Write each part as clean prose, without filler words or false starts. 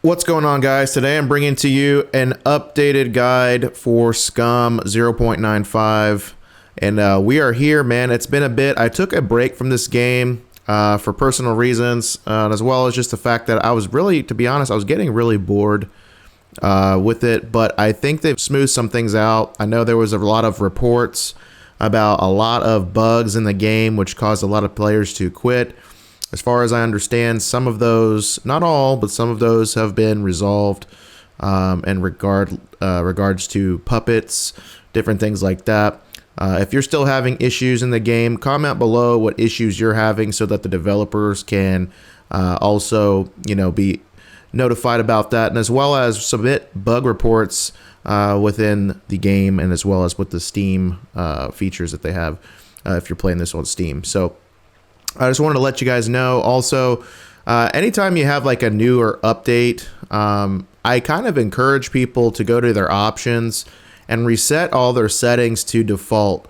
What's going on, guys? Today I'm bringing to you an updated guide for Scum 0.95, and we are here, man. It's been a bit. I took a break from this game for personal reasons, as well as just the fact that I was really, to be honest, I was getting really bored with it, but I think they've smoothed some things out. I know there was a lot of reports about a lot of bugs in the game, which caused a lot of players to quit. As far as I understand, some of those, not all, but some of those have been resolved in regards to puppets, different things like that. If you're still having issues in the game, comment below what issues you're having so that the developers can also, be notified about that, and as well as submit bug reports within the game, and as well as with the Steam features that they have if you're playing this on Steam. So I just wanted to let you guys know. Also, anytime you have like a newer update, I kind of encourage people to go to their options and reset all their settings to default.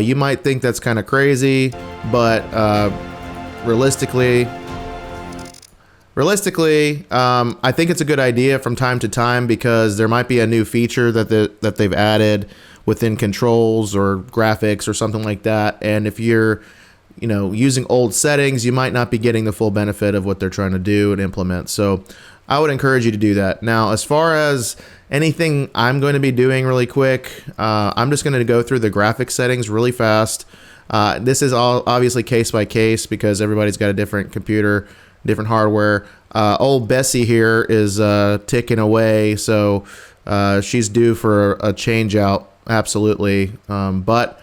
You might think that's kind of crazy, but realistically, I think it's a good idea from time to time, because there might be a new feature that they've added within controls or graphics or something like that. And if you're using old settings, you might not be getting the full benefit of what they're trying to do and implement. So I would encourage you to do that. Now, as far as anything I'm going to be doing really quick, I'm just going to go through the graphics settings really fast. This is all obviously case by case, because everybody's got a different computer, different hardware. Old Bessie here is ticking away, so she's due for a change out, absolutely. But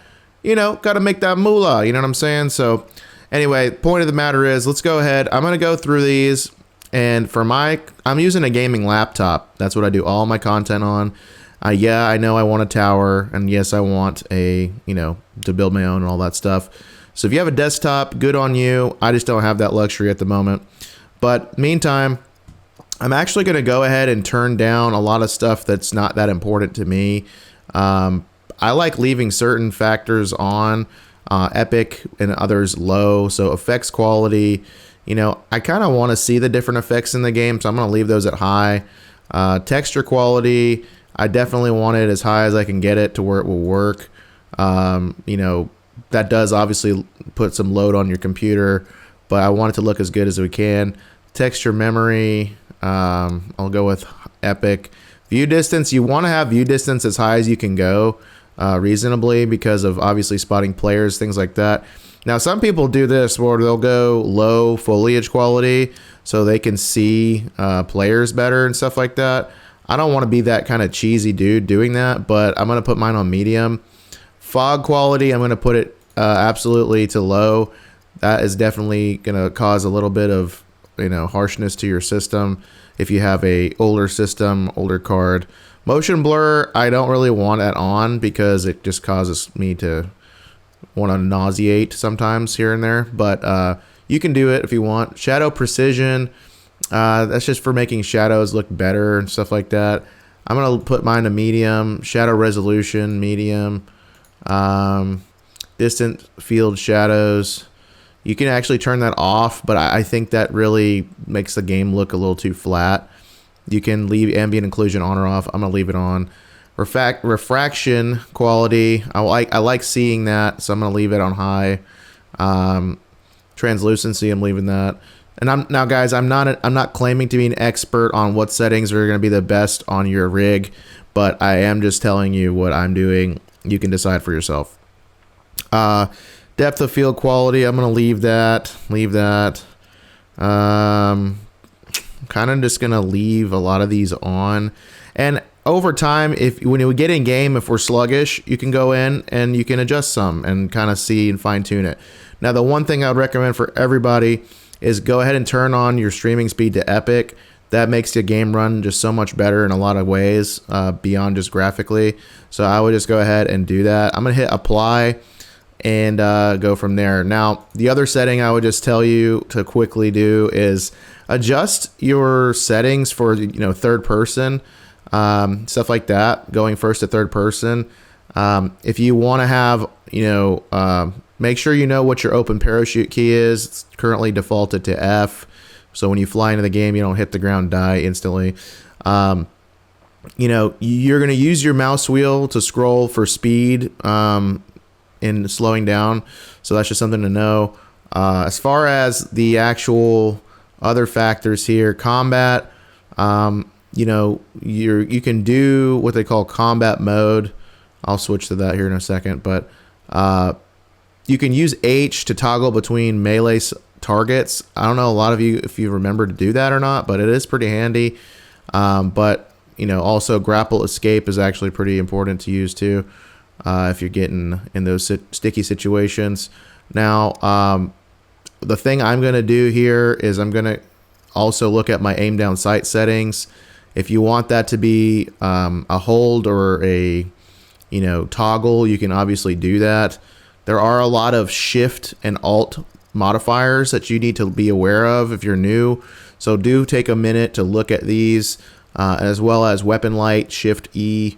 got to make that moolah, you know what I'm saying? So anyway, point of the matter is, let's go ahead. I'm going to go through these, and I'm using a gaming laptop. That's what I do all my content on. Yeah, I know I want a tower, and yes, I want to build my own and all that stuff. So if you have a desktop, good on you. I just don't have that luxury at the moment. But meantime, I'm actually going to go ahead and turn down a lot of stuff that's not that important to me. I like leaving certain factors on, epic, and others low. So effects quality, I kind of want to see the different effects in the game, so I'm going to leave those at high. Texture quality, I definitely want it as high as I can get it to where it will work. That does obviously put some load on your computer, but I want it to look as good as we can. Texture memory, I'll go with epic. View distance, you want to have view distance as high as you can go. Reasonably, because of obviously spotting players, things like that. Now, some people do this where they'll go low foliage quality so they can see players better and stuff like that. I don't want to be that kind of cheesy dude doing that, but I'm going to put mine on medium. Fog quality, I'm going to put it absolutely to low. That is definitely going to cause a little bit of harshness to your system if you have a older system, older card. Motion blur, I don't really want that on, because it just causes me to want to nauseate sometimes here and there. But you can do it if you want. Shadow precision, that's just for making shadows look better and stuff like that. I'm going to put mine to medium. Shadow resolution, medium. Distant field shadows, you can actually turn that off, but I think that really makes the game look a little too flat. You can leave ambient occlusion on or off. I'm going to leave it on. Refraction quality, I like seeing that, so I'm going to leave it on high. Translucency, I'm leaving that. And now, guys, I'm not claiming to be an expert on what settings are going to be the best on your rig, but I am just telling you what I'm doing. You can decide for yourself. Depth of field quality, I'm going to leave that. Kind of just going to leave a lot of these on. And over time, when we get in game, if we're sluggish, you can go in and you can adjust some and kind of see and fine tune it. Now, the one thing I would recommend for everybody is go ahead and turn on your streaming speed to epic. That makes the game run just so much better in a lot of ways, beyond just graphically. So I would just go ahead and do that. I'm going to hit apply and go from there. Now, the other setting I would just tell you to quickly do is adjust your settings for third person, stuff like that, going first to third person. If you want to have make sure you know what your open parachute key is. It's currently defaulted to F. So when you fly into the game, you don't hit the ground, die instantly. You know, you're going to use your mouse wheel to scroll for speed in slowing down. So that's just something to know. As far as the actual other factors here, combat, you know, you can do what they call combat mode. I'll switch to that here in a second, but you can use H to toggle between melee targets. I don't know a lot of you if you remember to do that or not, but it is pretty handy. But you know, also grapple escape is actually pretty important to use too, if you're getting in those sticky situations. Now, the thing I'm going to do here is I'm going to also look at my aim down sight settings. If you want that to be a hold or a, you know, toggle, you can obviously do that. There are a lot of shift and alt modifiers that you need to be aware of if you're new. So do take a minute to look at these, as well as weapon light, shift E,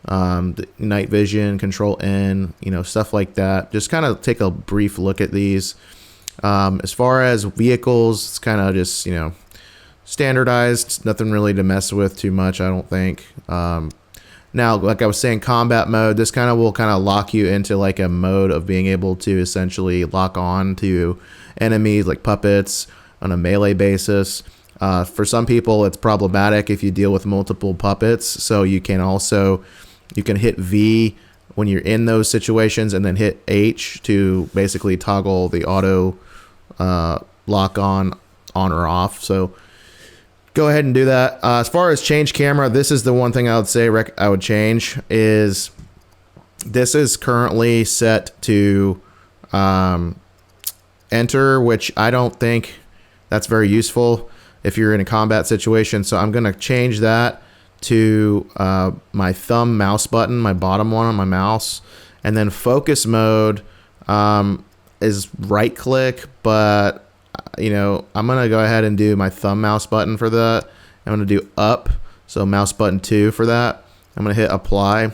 night vision, control N, you know, stuff like that. Just kind of take a brief look at these. As far as vehicles, it's kind of just, you know, standardized, nothing really to mess with too much, I don't think. Now, like I was saying, combat mode, this kind of will kind of lock you into like a mode of being able to essentially lock on to enemies like puppets on a melee basis. For some people, it's problematic if you deal with multiple puppets. So you can hit V when you're in those situations and then hit H to basically toggle the auto lock on or off. So go ahead and do that. As far as change camera, this is the one thing I would say I would change is this is currently set to enter, which I don't think that's very useful if you're in a combat situation. So I'm going to change that to my thumb mouse button, my bottom one on my mouse. And then focus mode is right click, but you know, I'm going to go ahead and do my thumb mouse button for that. I'm going to do up, so mouse button 2 for that. I'm going to hit apply.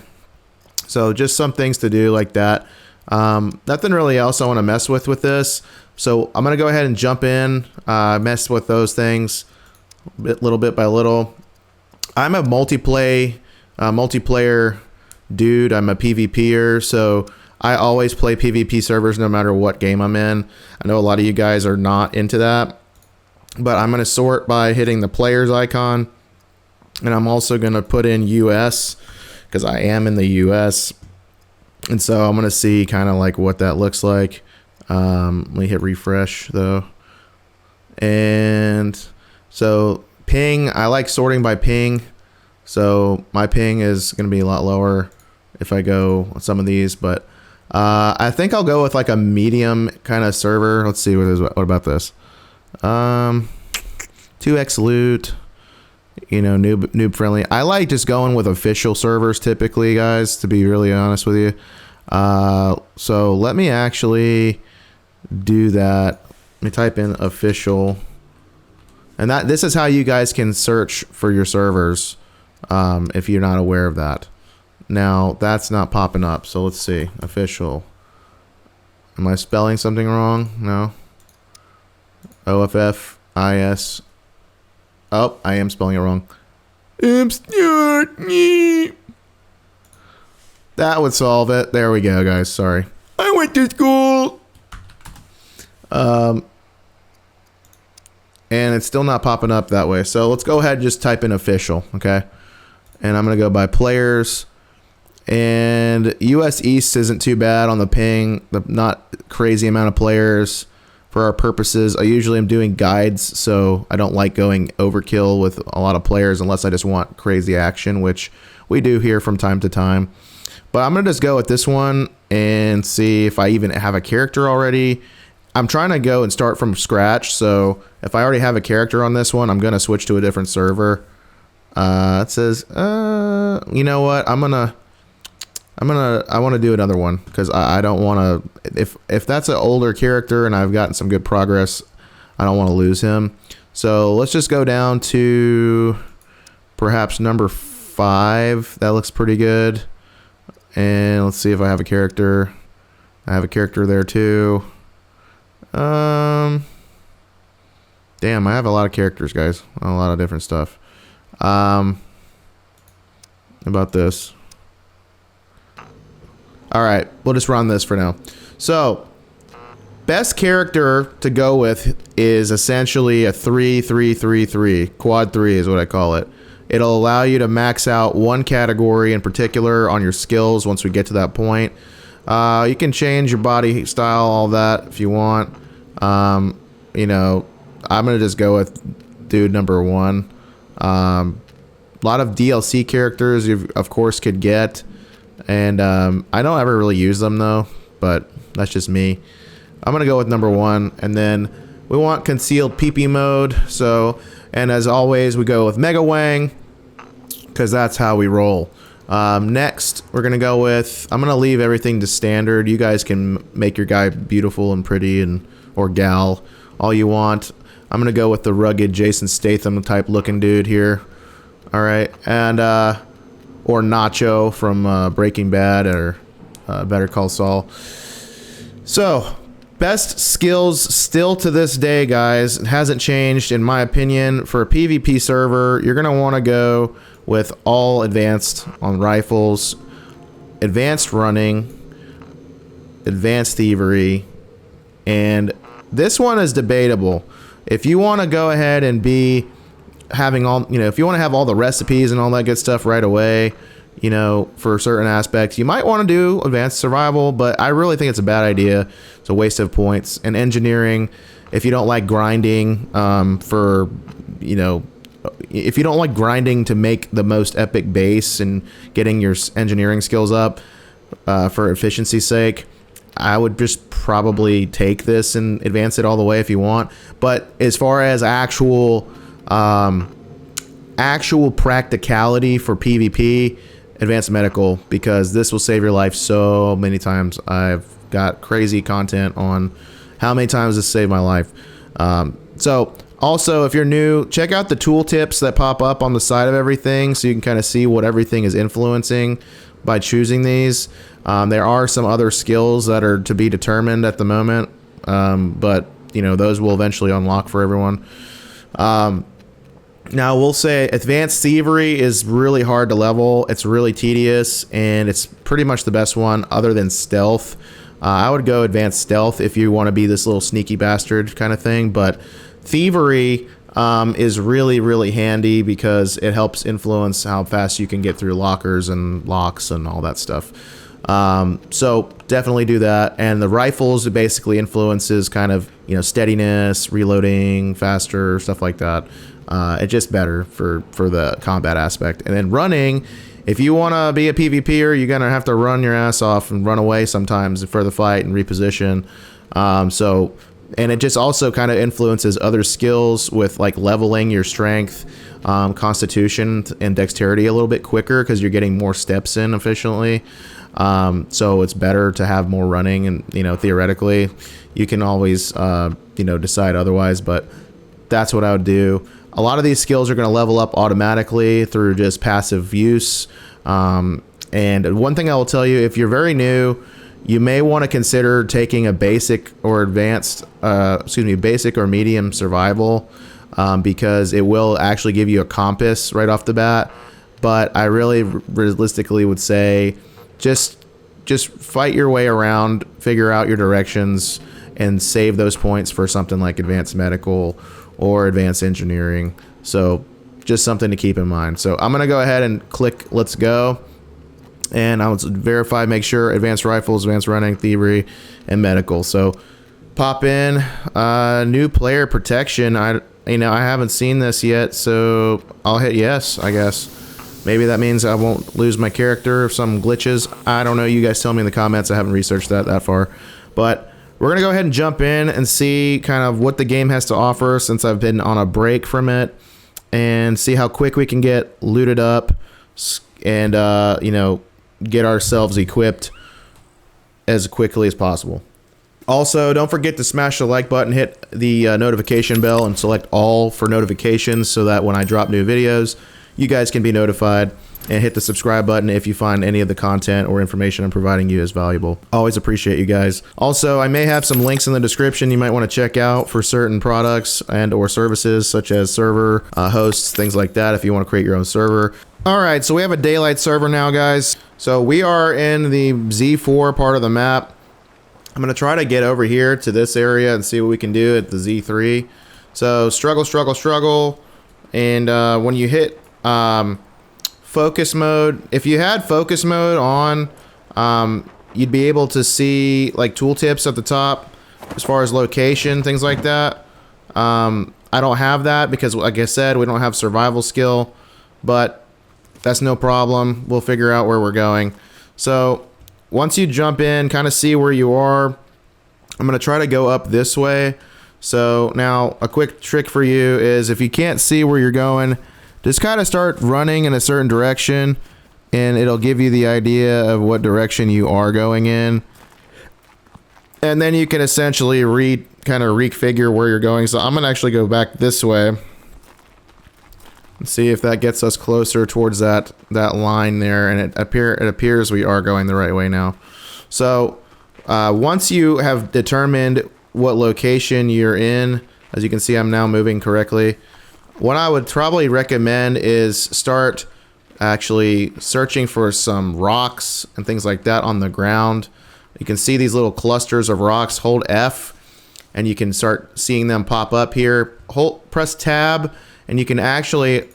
So just some things to do like that. Nothing really else I want to mess with this. So I'm going to go ahead and jump in, mess with those things little bit by little. I'm a multiplayer dude. I'm a PvPer, so I always play PvP servers no matter what game I'm in. I know a lot of you guys are not into that, but I'm going to sort by hitting the players icon, and I'm also going to put in US because I am in the US, and so I'm going to see kind of like what that looks like. Let me hit refresh though, and so ping, I like sorting by ping, so my ping is going to be a lot lower if I go on some of these, but I think I'll go with like a medium kind of server. Let's see what about this. 2x loot, you know, noob friendly. I like just going with official servers typically, guys, to be really honest with you. So let me actually do that. Let me type in official, and this is how you guys can search for your servers if you're not aware of that. Now that's not popping up, so let's see. Official. Am I spelling something wrong? No. OFFIS. Oh, I am spelling it wrong. That would solve it. There we go, guys. Sorry. I went to school. And it's still not popping up that way. So let's go ahead and just type in official, okay? And I'm going to go by players. And US East isn't too bad on the ping. Not crazy amount of players for our purposes. I usually am doing guides, so I don't like going overkill with a lot of players unless I just want crazy action, which we do here from time to time. But I'm going to just go with this one and see if I even have a character already. I'm trying to go and start from scratch, so if I already have a character on this one, I'm going to switch to a different server. It says, you know what? I want to do another one because I don't want to, if that's an older character and I've gotten some good progress, I don't want to lose him. So let's just go down to perhaps number 5. That looks pretty good. And let's see if I have a character. I have a character there too. Damn, I have a lot of characters, guys. A lot of different stuff. About this. Alright, we'll just run this for now. So, best character to go with is essentially a 3-3-3-3. Quad 3 is what I call it. It'll allow you to max out one category in particular on your skills once we get to that point. You can change your body style, all that, if you want. You know, I'm going to just go with dude number 1. A lot of DLC characters you, of course, could get. And I don't ever really use them, though. But that's just me. I'm going to go with number 1. And then we want concealed PP mode. So, and as always, we go with Mega Wang. Because that's how we roll. Next, we're going to go with... I'm going to leave everything to standard. You guys can make your guy beautiful and pretty and or gal. All you want. I'm going to go with the rugged Jason Statham type looking dude here. Alright. And, or Nacho from Breaking Bad or Better Call Saul. So, best skills still to this day, guys. It hasn't changed, in my opinion. For a PvP server, you're going to want to go with all advanced on rifles, advanced running, advanced thievery, and this one is debatable. If you want to go ahead and be having all, you know, if you want to have all the recipes and all that good stuff right away, you know, for certain aspects, you might want to do advanced survival, but I really think it's a bad idea. It's a waste of points. And engineering, if you don't like grinding for, you know, if you don't like grinding to make the most epic base and getting your engineering skills up for efficiency's sake, I would just probably take this and advance it all the way if you want. But as far as actual practicality for PvP, advanced medical, because this will save your life so many times. I've got crazy content on how many times this saved my life. So also, if you're new, check out the tooltips that pop up on the side of everything so you can kind of see what everything is influencing by choosing these. There are some other skills that are to be determined at the moment, but you know, those will eventually unlock for everyone. Now, we'll say advanced thievery is really hard to level. It's really tedious, and it's pretty much the best one other than stealth. I would go advanced stealth if you want to be this little sneaky bastard kind of thing, but thievery is really, really handy because it helps influence how fast you can get through lockers and locks and all that stuff. So definitely do that. And the rifles, it basically influences kind of, you know, steadiness, reloading faster, stuff like that. It's just better for the combat aspect. And then running, if you want to be a PvPer, you're going to have to run your ass off and run away sometimes for the fight and reposition. And it just also kind of influences other skills with like leveling your strength, constitution, and dexterity a little bit quicker because you're getting more steps in efficiently. So it's better to have more running, and you know, theoretically you can always you know, decide otherwise, but that's what I would do. A lot of these skills are going to level up automatically through just passive use. And one thing I will tell you, if you're very new, you may want to consider taking a basic or advanced, basic or medium survival, because it will actually give you a compass right off the bat. But I really realistically would say just fight your way around, figure out your directions, and save those points for something like advanced medical or advanced engineering. So just something to keep in mind. So I'm going to go ahead and click let's go. And I'll verify, make sure advanced rifles, advanced running, thievery, and medical. So pop in new player protection. I haven't seen this yet, so I'll hit yes, I guess. Maybe that means I won't lose my character if some glitches. I don't know. You guys tell me in the comments. I haven't researched that far. But we're going to go ahead and jump in and see kind of what the game has to offer since I've been on a break from it, and see how quick we can get looted up and, you know, get ourselves equipped as quickly as possible. Also, don't forget to smash the like button, hit the notification bell, and select all for notifications so that when I drop new videos, you guys can be notified, and hit the subscribe button if you find any of the content or information I'm providing you is valuable. Always appreciate you guys. Also, I may have some links in the description you might want to check out for certain products and or services such as server, hosts, things like that if you want to create your own server. All right, so we have a daylight server now, guys. So we are in the Z4 part of the map. I'm going to try to get over here to this area and see what we can do at the Z3. So struggle, struggle, struggle. And when you hit focus mode, if you had focus mode on, you'd be able to see like tooltips at the top as far as location, things like that. I don't have that because, like I said, we don't have survival skill, but that's no problem. We'll figure out where we're going. So once you jump in, kind of see where you are. I'm going to try to go up this way. So now a quick trick for you is if you can't see where you're going, just kind of start running in a certain direction and it'll give you the idea of what direction you are going in. And then you can essentially kind of refigure where you're going. So I'm going to actually go back this way and see if that gets us closer towards that line there. And it appears we are going the right way now. So once you have determined what location you're in, as you can see, I'm now moving correctly. What I would probably recommend is start actually searching for some rocks and things like that on the ground. You can see these little clusters of rocks. Hold F and you can start seeing them pop up here. Press tab and you can actually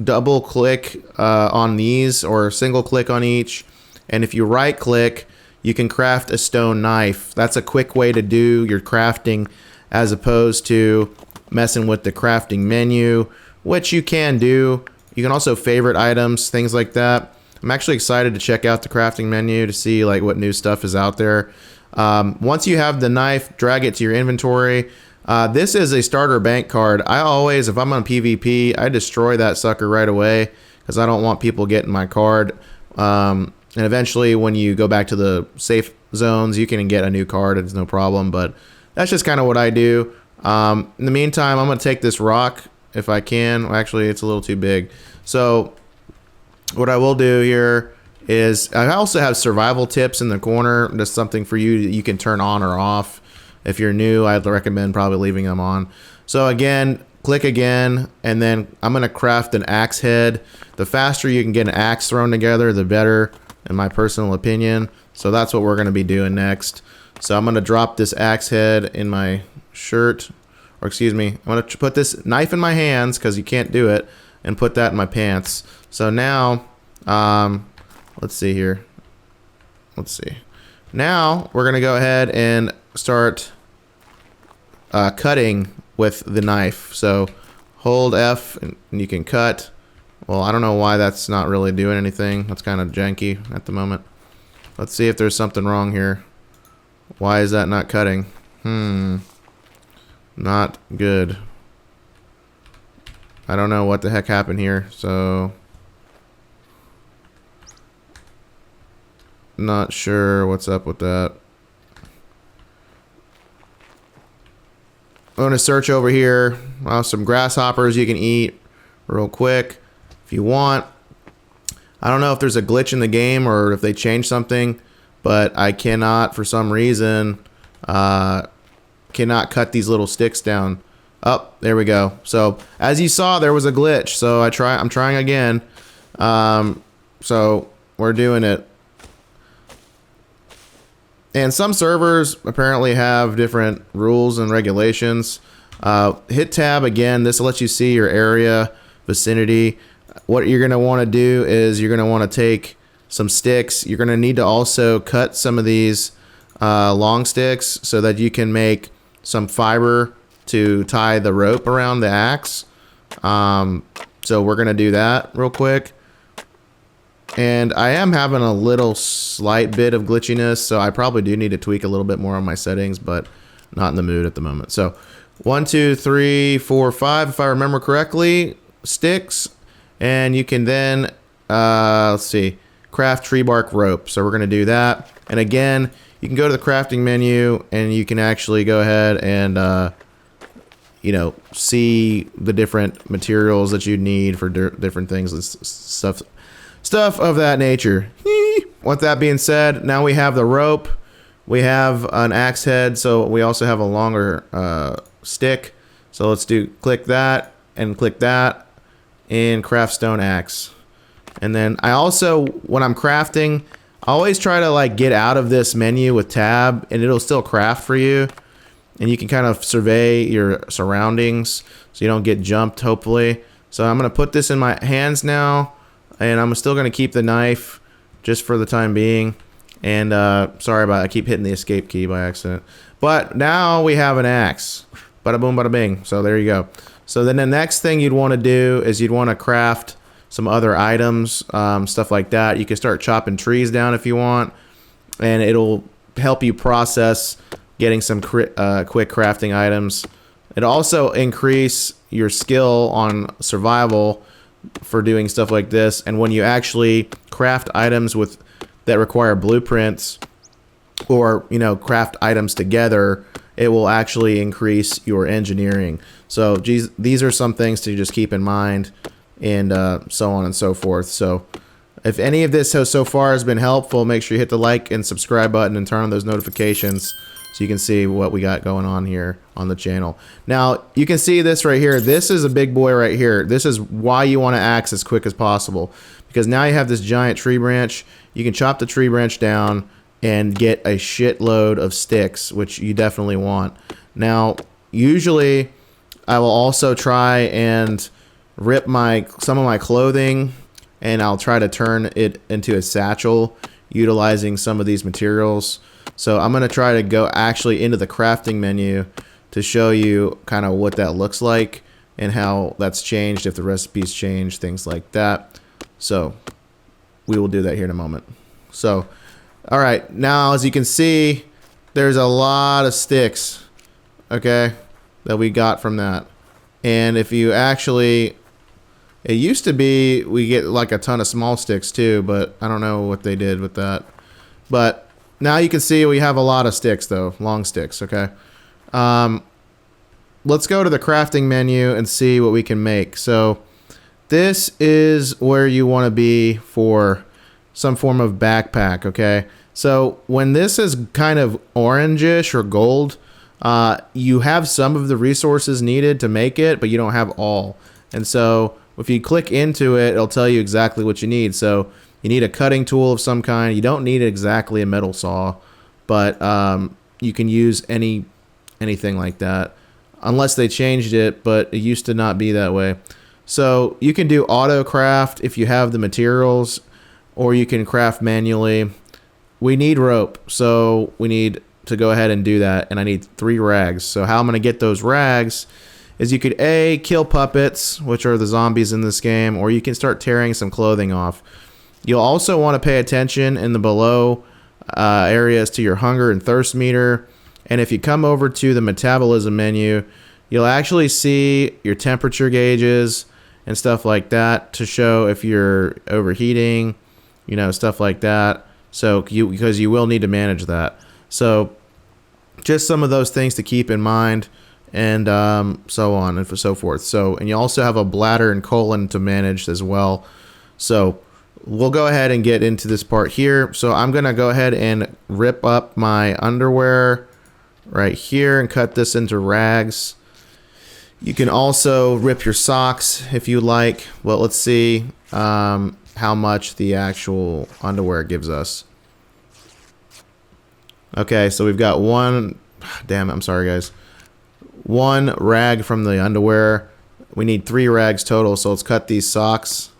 double click on these or single click on each. And if you right click, you can craft a stone knife. That's a quick way to do your crafting as opposed to messing with the crafting menu, which you can do. You can also favorite items, things like that. I'm actually excited to check out the crafting menu to see like what new stuff is out there. Once you have the knife, drag it to your inventory. This is a starter bank card. I always, if I'm on PvP, I destroy that sucker right away because I don't want people getting my card. And eventually when you go back to the safe zones, you can get a new card. It's no problem, but that's just kind of what I do. In the meantime, I'm going to take this rock if I can. Well, actually, it's a little too big. So what I will do here is I also have survival tips in the corner. That's something for you that you can turn on or off. If you're new, I'd recommend probably leaving them on. So again, click again, and then I'm going to craft an axe head. The faster you can get an axe thrown together, the better, in my personal opinion. So that's what we're going to be doing next. So I'm going to drop this axe head in my shirt, or excuse me, I'm going to put this knife in my hands because you can't do it, and put that in my pants. So now, let's see here. Let's see. Now we're going to go ahead and start cutting with the knife. So hold F and you can cut. Well, I don't know why that's not really doing anything. That's kind of janky at the moment. Let's see if there's something wrong here. Why is that not cutting? Not good. I don't know what the heck happened here. So not sure what's up with that. I'm going to search over here. Some grasshoppers you can eat real quick if you want. I don't know if there's a glitch in the game or if they changed something, but I cannot, for some reason, cannot cut these little sticks down. Oh, there we go. So as you saw, there was a glitch. So I'm trying again. So we're doing it. And some servers apparently have different rules and regulations. Hit tab again. This lets you see your area, vicinity. What you're going to want to do is you're going to want to take some sticks. You're going to need to also cut some of these long sticks so that you can make some fiber to tie the rope around the axe. So we're going to do that real quick. And I am having a little slight bit of glitchiness, so I probably do need to tweak a little bit more on my settings, but not in the mood at the moment. So 1, 2, 3, 4, 5, if I remember correctly, sticks. And you can then, let's see, craft tree bark rope. So we're going to do that. And again, you can go to the crafting menu and you can actually go ahead and see the different materials that you need for different things and stuff of that nature. With that being said, now we have the rope. We have an axe head, so we also have a longer stick. So let's click that and craft stone axe. And then I also, when I'm crafting, I always try to like get out of this menu with tab, and it'll still craft for you. And you can kind of survey your surroundings so you don't get jumped, hopefully. So I'm going to put this in my hands now, and I'm still going to keep the knife just for the time being. And sorry about it, I keep hitting the escape key by accident. But now we have an axe. Bada boom, bada bing. So there you go. So then the next thing you'd want to do is you'd want to craft some other items, stuff like that. You can start chopping trees down if you want, and it'll help you process getting some quick crafting items. It also increase your skill on survival for doing stuff like this. And when you actually craft items that require blueprints, or craft items together, it will actually increase your engineering. So these are some things to just keep in mind, and so on and so forth. So if any of this so far has been helpful, make sure you hit the like and subscribe button and turn on those notifications so you can see what we got going on here on the channel. Now you can see this right here. This is a big boy right here. This is why you want to axe as quick as possible, because now you have this giant tree branch. You can chop the tree branch down and get a shitload of sticks, which you definitely want. Now usually I will also try and rip some of my clothing, and I'll try to turn it into a satchel utilizing some of these materials. So I'm going to try to go actually into the crafting menu to show you kind of what that looks like and how that's changed, if the recipe's changed, things like that. So we will do that here in a moment. So all right, now as you can see, there's a lot of sticks, okay, that we got from that. And if you actually, it used to be we get like a ton of small sticks too, but I don't know what they did with that. But now you can see we have a lot of sticks though, long sticks, okay. Let's go to the crafting menu and see what we can make. So this is where you want to be for some form of backpack, okay. So when this is kind of orangish or gold, you have some of the resources needed to make it, but you don't have all. And so if you click into it, it'll tell you exactly what you need. So you need a cutting tool of some kind. You don't need exactly a metal saw, but you can use anything like that, unless they changed it, but it used to not be that way. So you can do auto craft if you have the materials, or you can craft manually. We need rope, so we need to go ahead and do that, and I need 3 rags. So how I'm going to get those rags is you could kill puppets, which are the zombies in this game, or you can start tearing some clothing off. You'll also want to pay attention in the below areas to your hunger and thirst meter, and if you come over to the metabolism menu, you'll actually see your temperature gauges and stuff like that to show if you're overheating, stuff like that. So because you will need to manage that. So just some of those things to keep in mind, and so on and so forth. So, and you also have a bladder and colon to manage as well. So we'll go ahead and get into this part here. So I'm going to go ahead and rip up my underwear right here and cut this into rags. You can also rip your socks if you like. Well, let's see how much the actual underwear gives us. Okay, so we've got one, damn it, I'm sorry guys. 1 rag from the underwear. We need 3 rags total, so let's cut these socks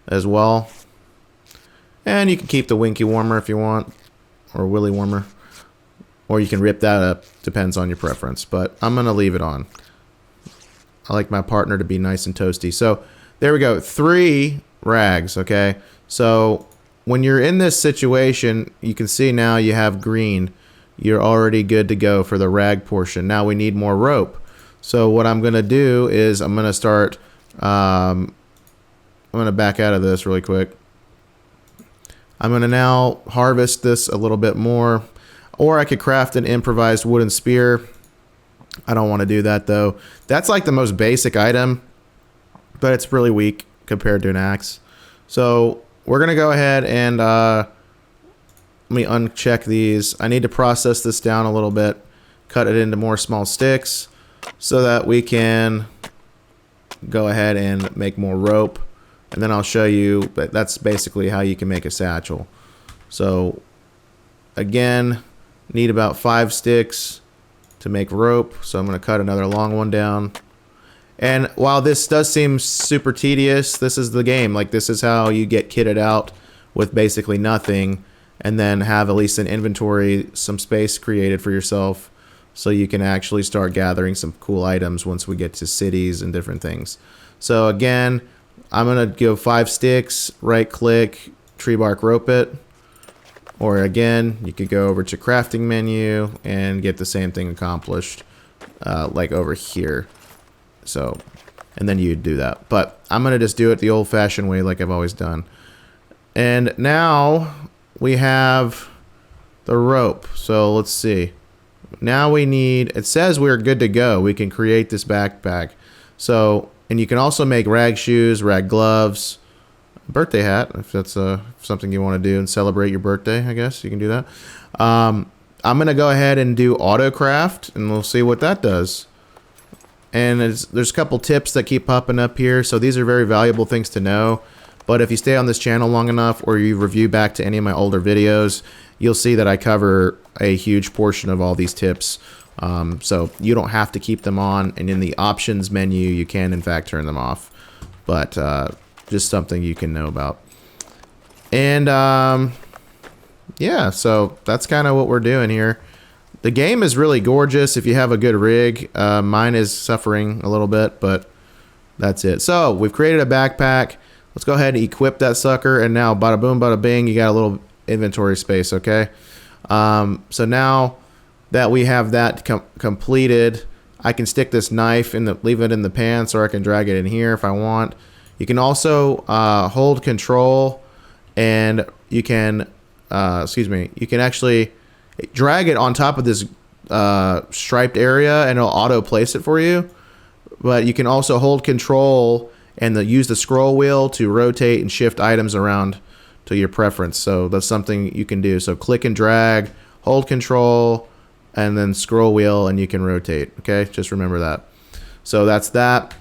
as well. And you can keep the Winky warmer if you want, or Willy warmer. Or you can rip that up, depends on your preference, but I'm gonna leave it on. I like my partner to be nice and toasty. So there we go, 3 rags, okay? So when you're in this situation, you can see now you have green. You're already good to go for the rag portion. Now we need more rope. So what I'm gonna do is I'm gonna start, I'm gonna back out of this really quick. I'm gonna now harvest this a little bit more, or I could craft an improvised wooden spear. I don't want to do that though. That's like the most basic item, but it's really weak compared to an axe. So we're going to go ahead and let me uncheck these. I need to process this down a little bit, cut it into more small sticks so that we can go ahead and make more rope. And then I'll show you, but that's basically how you can make a satchel. So again, need about 5 sticks to make rope. So I'm going to cut another long one down. And while this does seem super tedious, this is the game. Like, this is how you get kitted out with basically nothing, and then have at least an inventory, some space created for yourself, so you can actually start gathering some cool items once we get to cities and different things. So again, I'm going to go 5 sticks, right click, tree bark rope it. Or again, you could go over to crafting menu and get the same thing accomplished, like over here. So, and then you do that. But I'm going to just do it the old-fashioned way like I've always done. And now we have the rope. So let's see. Now we need, it says we're good to go. We can create this backpack. So, and you can also make rag shoes, rag gloves, birthday hat, if that's something you want to do and celebrate your birthday, I guess you can do that. I'm going to go ahead and do autocraft, and we'll see what that does. And there's a couple tips that keep popping up here, so these are very valuable things to know. But if you stay on this channel long enough, or you review back to any of my older videos, you'll see that I cover a huge portion of all these tips. So you don't have to keep them on, and in the options menu, you can in fact turn them off. But just something you can know about. And yeah, so that's kind of what we're doing here. The game is really gorgeous if you have a good rig. Mine is suffering a little bit, but that's it. So we've created a backpack. Let's go ahead and equip that sucker. And now, bada boom, bada bing, you got a little inventory space, okay? So now that we have that completed, I can stick this knife in leave it in the pants, or I can drag it in here if I want. You can also hold control, and you can, you can actually drag it on top of this striped area, and it'll auto place it for you. But you can also hold control and use the scroll wheel to rotate and shift items around to your preference. So that's something you can do. So click and drag, hold control, and then scroll wheel, and you can rotate. Okay, just remember that. So that's that.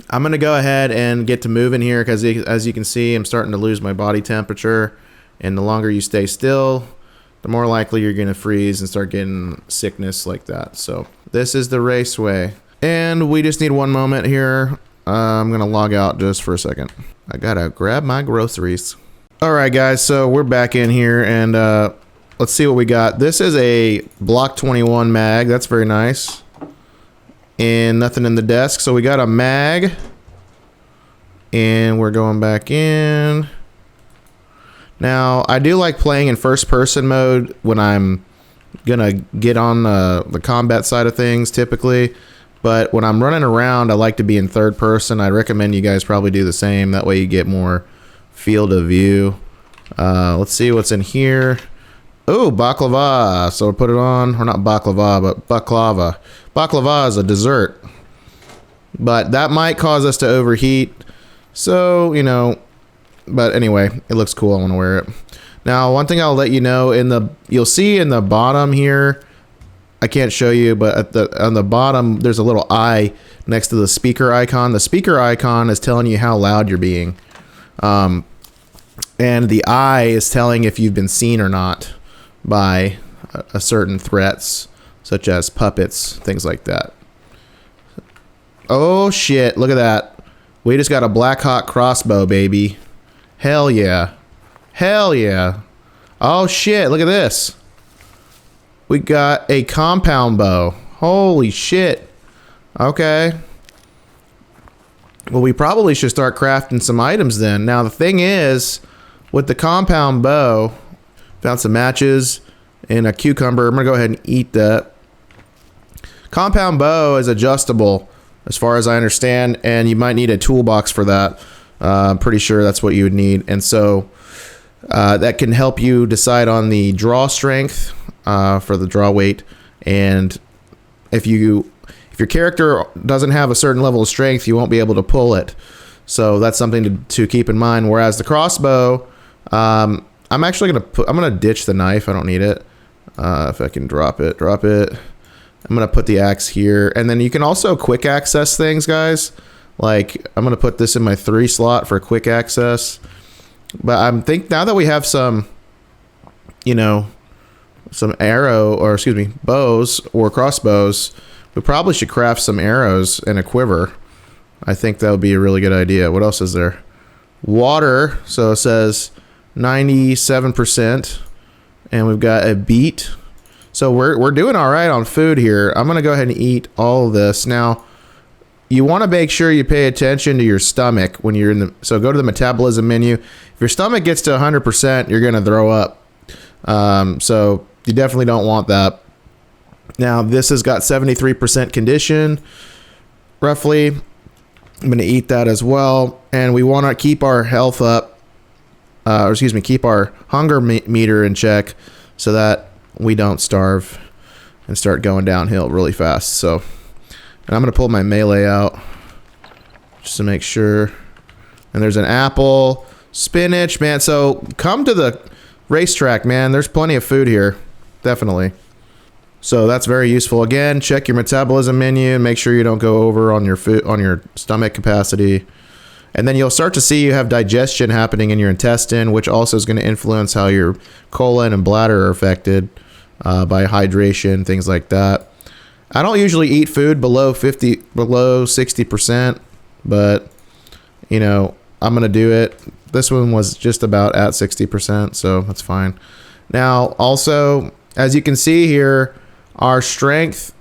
I'm going to go ahead and get to moving here, because as you can see, I'm starting to lose my body temperature. And the longer you stay still, the more likely you're going to freeze and start getting sickness like that. So this is the raceway. And we just need one moment here. I'm going to log out just for a second. I got to grab my groceries. All right, guys. So we're back in here, and let's see what we got. This is a Block 21 mag. That's very nice. And nothing in the desk. So we got a mag. And we're going back in. Now, I do like playing in first-person mode when I'm going to get on the combat side of things, typically. But when I'm running around, I like to be in third person. I'd recommend you guys probably do the same. That way you get more field of view. Let's see what's in here. Oh, baklava. So we'll put it on. Or not baklava, but baklava. Baklava is a dessert. But that might cause us to overheat. So, you know, but anyway, it looks cool. I want to wear it. Now, one thing I'll let you know, you'll see in the bottom here, I can't show you, but on the bottom, there's a little eye next to the speaker icon. The speaker icon is telling you how loud you're being. And the eye is telling if you've been seen or not by a certain threats, such as puppets, things like that. Oh, shit. Look at that. We just got a Black Hawk crossbow, baby. Hell yeah. Hell yeah. Oh, shit. Look at this. We got a compound bow. Holy shit. Okay. Well, we probably should start crafting some items then. Now, the thing is, with the compound bow, found some matches and a cucumber. I'm going to go ahead and eat that. Compound bow is adjustable, as far as I understand, and you might need a toolbox for that. I'm pretty sure that's what you would need. And so that can help you decide on the draw strength for the draw weight, and if your character doesn't have a certain level of strength, you won't be able to pull it. So that's something to keep in mind. Whereas the crossbow, I'm gonna ditch the knife. I don't need it. If I can drop it. I'm gonna put the axe here, and then you can also quick access things, guys. Like, I'm gonna put this in my 3 slot for quick access. But I'm think now that we have some, some bows or crossbows, we probably should craft some arrows and a quiver. I think that would be a really good idea. What else is there? Water. So it says 97%, and we've got a beet. So we're doing all right on food here. I'm gonna go ahead and eat all of this. Now, you want to make sure you pay attention to your stomach when you're so go to the metabolism menu. If your stomach gets to 100%, you're gonna throw up. So you definitely don't want that. Now, this has got 73% condition, roughly. I'm gonna eat that as well, and we want to keep our health up, keep our hunger meter in check, so that we don't starve and start going downhill really fast. So, and I'm gonna pull my melee out just to make sure. And there's an apple, spinach, man. So come to the racetrack, man. There's plenty of food here, definitely. So that's very useful. Again, check your metabolism menu and make sure you don't go over on your food, on your stomach capacity. And then you'll start to see you have digestion happening in your intestine, which also is going to influence how your colon and bladder are affected by hydration, things like that. I don't usually eat food below 60%, but I'm going to do it. This one was just about at 60%, so that's fine. Now, also, as you can see here, our strength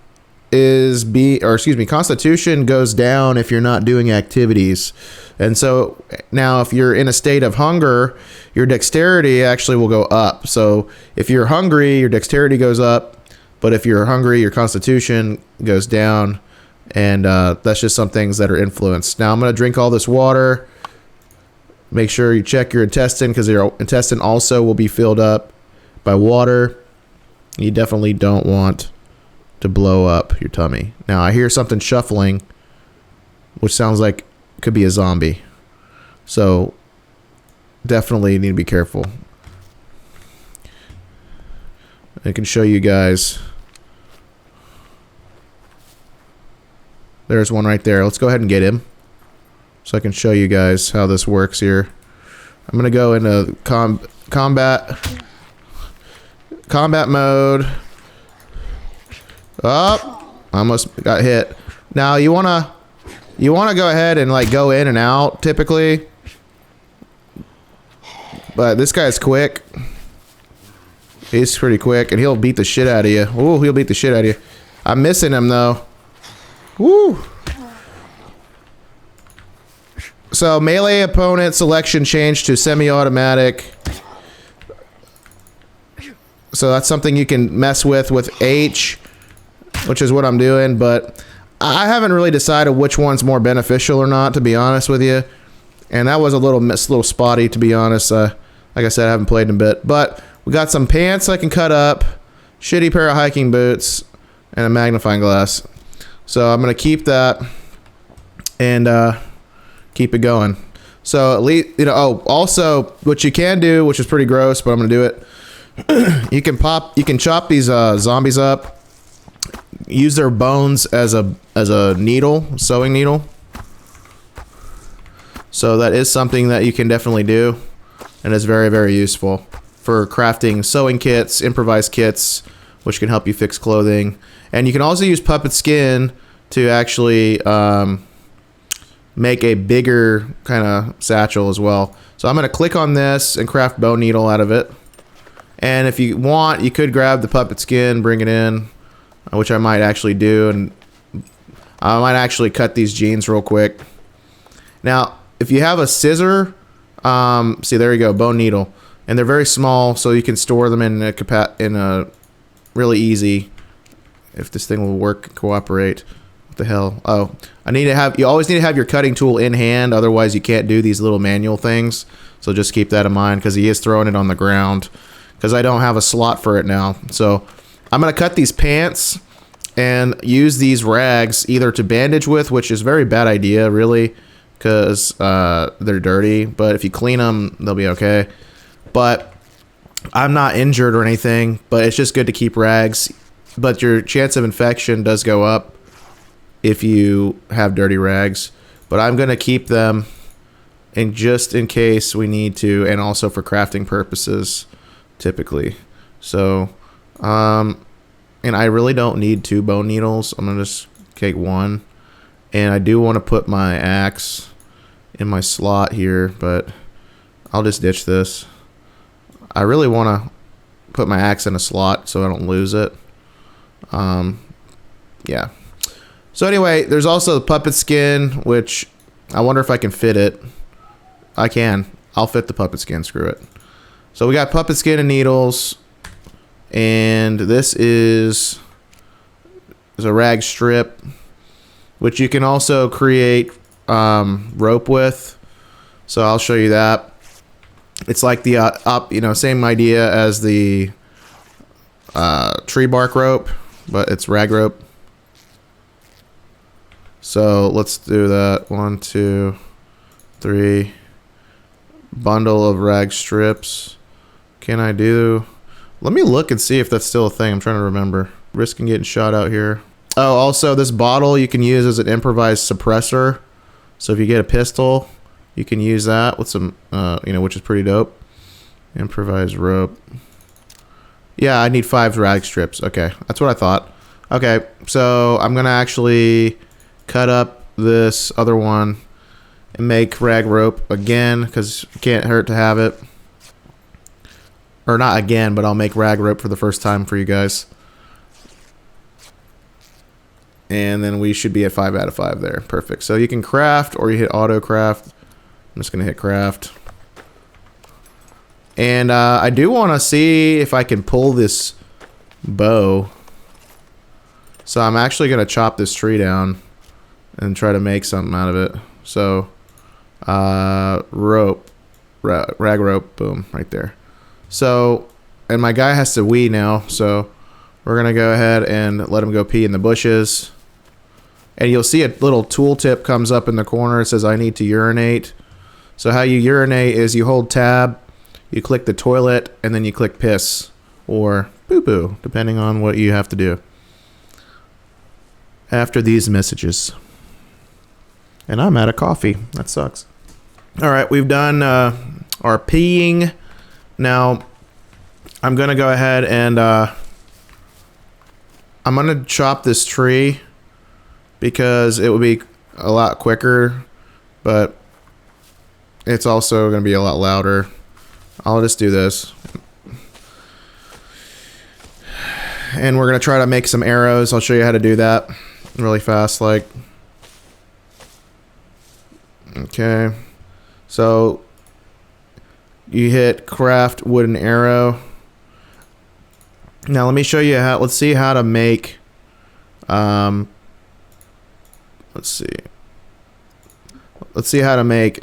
constitution goes down if you're not doing activities. And so now if you're in a state of hunger, your dexterity actually will go up. So if you're hungry, your dexterity goes up, but if you're hungry, your constitution goes down. And that's just some things that are influenced. Now I'm going to drink all this water. Make sure you check your intestine, because your intestine also will be filled up by water. You definitely don't want to blow up your tummy. Now I hear something shuffling, which sounds like it could be a zombie. So definitely need to be careful. I can show you guys. There's one right there. Let's go ahead and get him, so I can show you guys how this works here. I'm gonna go into combat mode. Oh, almost got hit. Now you wanna go ahead and like go in and out typically, but this guy's quick. He's pretty quick, and he'll beat the shit out of you. Ooh, he'll beat the shit out of you. I'm missing him though. Woo! So melee opponent selection changed to semi-automatic. So that's something you can mess with H, which is what I'm doing, but I haven't really decided which one's more beneficial or not, to be honest with you. And that was a little spotty, to be honest. Like I said, I haven't played in a bit, but we got some pants I can cut up, shitty pair of hiking boots, and a magnifying glass. So I'm gonna keep that and keep it going. So at least, also what you can do, which is pretty gross, but I'm gonna do it. You can chop these zombies up, use their bones as a needle, sewing needle. So that is something that you can definitely do, and it's very, very useful for crafting sewing kits, improvised kits, which can help you fix clothing. And you can also use puppet skin to actually make a bigger kind of satchel as well. So I'm going to click on this and craft bone needle out of it. And if you want, you could grab the puppet skin, bring it in, which I might actually do. And I might actually cut these jeans real quick. Now, if you have a scissor, see, there you go, bone needle. And they're very small, so you can store them in a really easy, if this thing will work, cooperate. What the hell? Oh, you always need to have your cutting tool in hand, otherwise you can't do these little manual things. So just keep that in mind, because he is throwing it on the ground, because I don't have a slot for it now. So I'm going to cut these pants, and use these rags either to bandage with, which is a very bad idea, really, because they're dirty. But if you clean them, they'll be okay. But I'm not injured or anything, but it's just good to keep rags. But your chance of infection does go up if you have dirty rags. But I'm going to keep them just in case we need to, and also for crafting purposes, typically. So, and I really don't need 2 bone needles. I'm going to just take 1. And I do want to put my axe in my slot here, but I'll just ditch this. I really want to put my axe in a slot so I don't lose it. Yeah. So anyway, there's also the puppet skin, which I wonder if I can fit it. I can. I'll fit the puppet skin. Screw it. So we got puppet skin and needles. And this is a rag strip, which you can also create rope with. So I'll show you that. It's like the same idea as the tree bark rope, but it's rag rope. So let's do that. 1, 2, 3. Bundle of rag strips. Can I do? Let me look and see if that's still a thing. I'm trying to remember. Risking getting shot out here. Oh, also this bottle you can use as an improvised suppressor. So if you get a pistol, you can use that with some, which is pretty dope. Improvised rope. Yeah, I need 5 rag strips. Okay, that's what I thought. Okay, so I'm gonna actually cut up this other one and make rag rope again, because it can't hurt to have it. Or not again, but I'll make rag rope for the first time for you guys. And then we should be at 5 out of 5 there. Perfect. So you can craft or you hit auto craft. I'm just going to hit craft. And I do want to see if I can pull this bow. So I'm actually going to chop this tree down and try to make something out of it. So rope, rag rope, boom, right there. So, and my guy has to wee now, so we're going to go ahead and let him go pee in the bushes. And you'll see a little tooltip comes up in the corner. It says, I need to urinate. So how you urinate is you hold tab, you click the toilet, and then you click piss or poo-poo, depending on what you have to do. After these messages. And I'm out of coffee. That sucks. All right, we've done our peeing. Now, I'm going to go ahead and I'm going to chop this tree because it will be a lot quicker, but it's also going to be a lot louder. I'll just do this. And we're going to try to make some arrows. I'll show you how to do that really fast. Okay. So you hit craft wooden arrow. Now let me show you how. Let's see how to make. Let's see how to make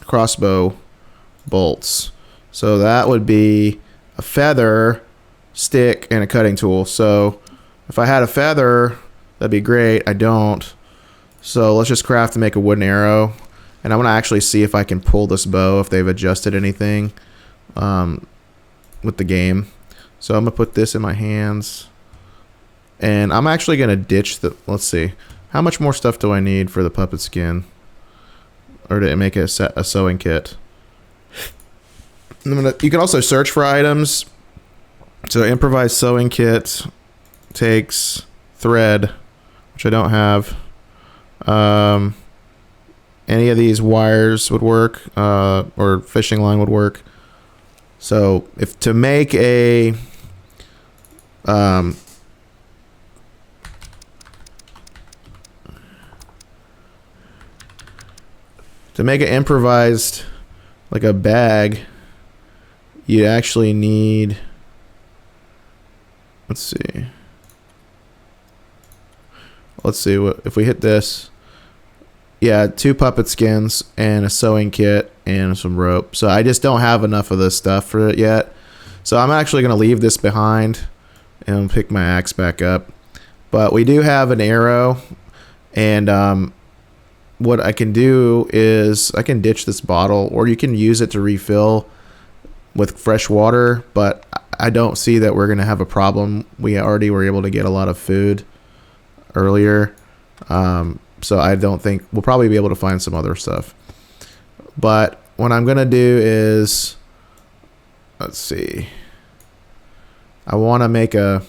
crossbow bolts. So that would be a feather, stick, and a cutting tool. So if I had a feather, that'd be great. I don't. So let's just craft and make a wooden arrow. And I want to actually see if I can pull this bow, if they've adjusted anything with the game. So I'm going to put this in my hands. And I'm actually going to ditch the... Let's see. How much more stuff do I need for the puppet skin? Or to make a sewing kit? You can also search for items. So improvised sewing kit takes thread, which I don't have. Any of these wires would work, or fishing line would work. So if to make a to make an improvised, like a bag, you actually need, let's see what if we hit this. Yeah, 2 puppet skins and a sewing kit and some rope. So I just don't have enough of this stuff for it yet. So I'm actually going to leave this behind and pick my axe back up. But we do have an arrow, and what I can do is I can ditch this bottle, or you can use it to refill with fresh water, but I don't see that we're going to have a problem. We already were able to get a lot of food earlier, so I don't think we'll probably be able to find some other stuff. But what I'm going to do is, let's see, I want to make a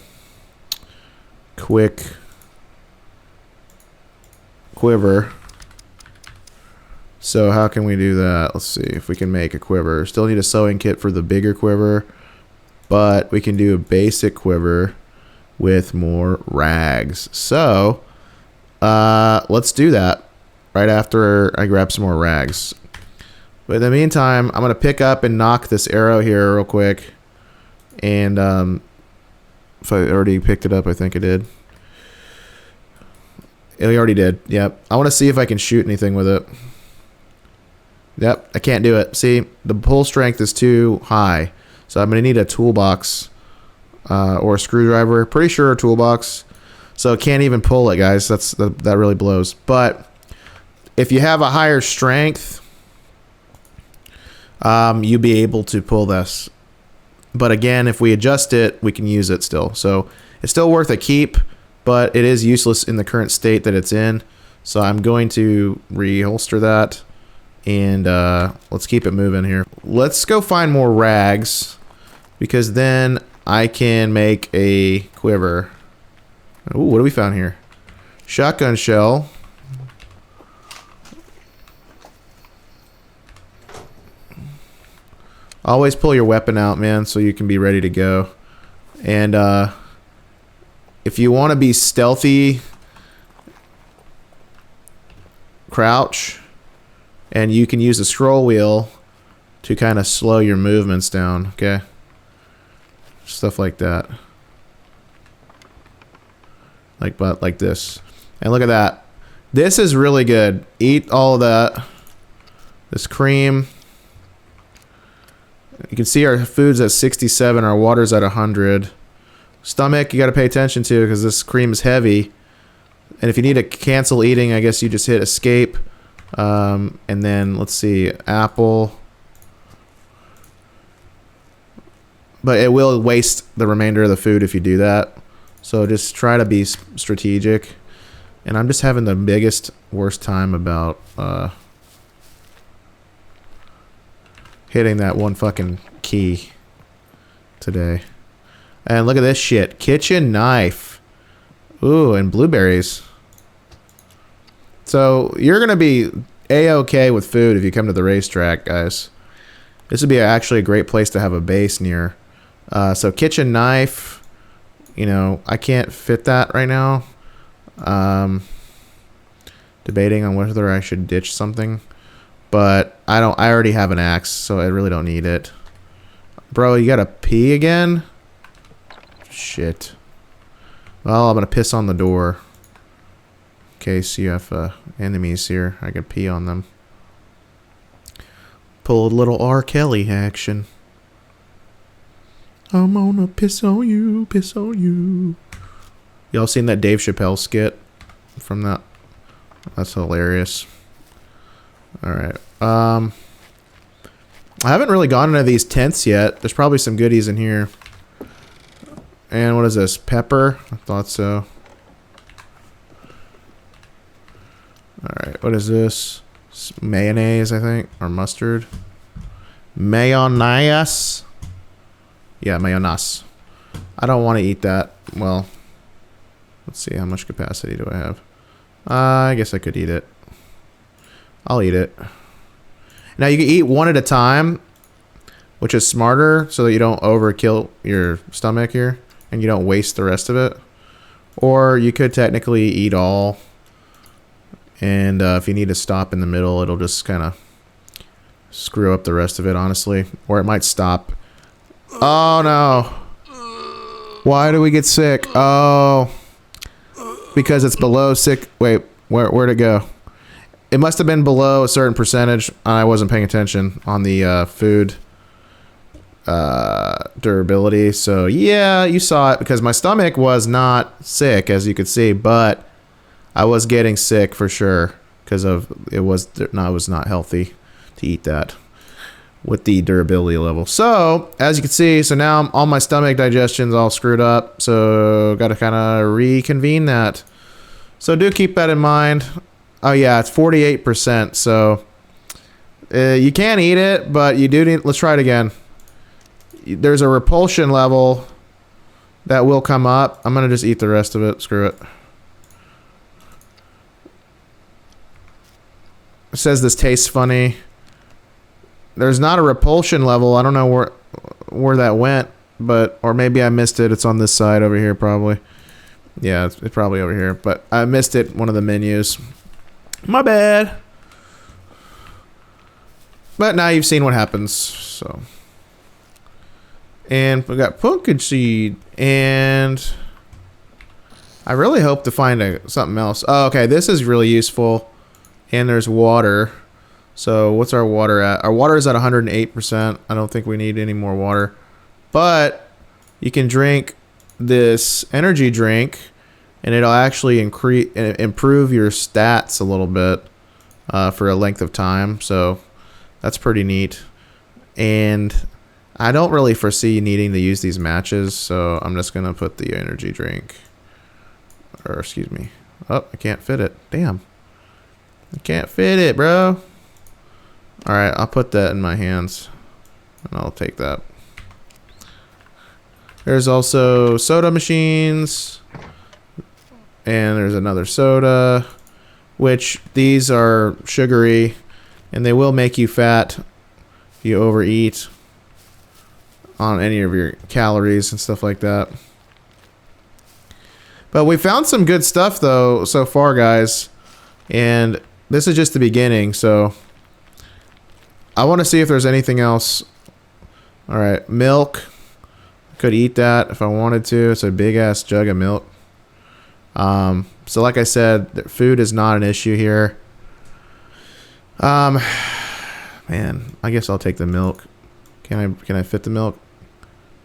quick quiver. So how can we do that? Let's see if we can make a quiver. Still need a sewing kit for the bigger quiver, but we can do a basic quiver with more rags. So let's do that right after I grab some more rags. But in the meantime, I'm going to pick up and knock this arrow here real quick. And if I already picked it up, I think I did. We already did. Yep. I want to see if I can shoot anything with it. Yep, I can't do it. See, the pull strength is too high. So I'm going to need a toolbox or a screwdriver. Pretty sure a toolbox. So I can't even pull it, guys. That really blows. But if you have a higher strength, you'll be able to pull this. But again, if we adjust it, we can use it still. So it's still worth a keep, but it is useless in the current state that it's in. So I'm going to reholster that. And let's keep it moving here. Let's go find more rags, because then I can make a quiver. Ooh, what do we found here? Shotgun shell. Always pull your weapon out, man, so you can be ready to go. And if you want to be stealthy, crouch. And you can use the scroll wheel to kind of slow your movements down, okay? Stuff like that. Like this. And look at that. This is really good. Eat all of that. This cream. You can see our food's at 67, our water's at 100. Stomach, you got to pay attention to because this cream is heavy. And if you need to cancel eating, I guess you just hit escape. And then let's see, apple. But it will waste the remainder of the food if you do that. So just try to be strategic. And I'm just having the biggest, worst time about hitting that one fucking key today. And look at this shit. Kitchen knife. Ooh, and blueberries. So you're going to be A-okay with food if you come to the racetrack, guys. This would be actually a great place to have a base near. So kitchen knife, you know, I can't fit that right now. Debating on whether I should ditch something. But I already have an axe, so I really don't need it. Bro, you gotta pee again? Shit. Well, I'm gonna piss on the door. In case you have enemies here, I can pee on them. Pull a little R. Kelly action. I'm gonna piss on you, piss on you. Y'all seen that Dave Chappelle skit from that? That's hilarious. Alright. I haven't really gone into these tents yet. There's probably some goodies in here. And what is this? Pepper? I thought so. Alright, what is this? Mayonnaise, I think, or mustard. Mayonnaise. Yeah, mayonnaise. I don't want to eat that. Well, let's see, how much capacity do I have? I guess I could eat it. I'll eat it. Now you can eat one at a time, which is smarter, so that you don't overkill your stomach here, and you don't waste the rest of it. Or you could technically eat all. And if you need to stop in the middle, it'll just kind of screw up the rest of it, honestly. Or it might stop. Oh, no. Why do we get sick? Oh. Because it's below sick. Wait, where'd it go? It must have been below a certain percentage. I wasn't paying attention on the food. durability. So yeah, you saw it because my stomach was not sick, as you could see, but I was getting sick for sure because of it was not healthy to eat that with the durability level. So as you can see, so now all my stomach digestion's all screwed up. So got to kind of reconvene that. So do keep that in mind. Oh yeah, it's 48%. So you can eat it, but you do need. Let's try it again. There's a repulsion level that will come up. I'm gonna just eat the rest of it. Screw it. It says this tastes funny. There's not a repulsion level. I don't know where that went, but or maybe I missed it. It's on this side over here probably. Yeah, it's probably over here, but I missed it. One of the menus. My bad. But now you've seen what happens. So, and we got pumpkin seed, and I really hope to find something else. Oh, okay, this is really useful. And there's water. So what's our water at? Our water is at 108%. I don't think we need any more water. But you can drink this energy drink, and it'll actually improve your stats a little bit for a length of time. So that's pretty neat. And I don't really foresee needing to use these matches, so I'm just going to put the energy drink. Or, excuse me. Oh, I can't fit it. Damn. I can't fit it, bro. Alright, I'll put that in my hands. And I'll take that. There's also soda machines. And there's another soda. Which, these are sugary. And they will make you fat if you overeat on any of your calories and stuff like that. But we found some good stuff, though, so far, guys. And this is just the beginning, so I want to see if there's anything else. All right, milk. Could eat that if I wanted to. It's a big ass jug of milk. So like I said, food is not an issue here. Man, I guess I'll take the milk. Can I fit the milk?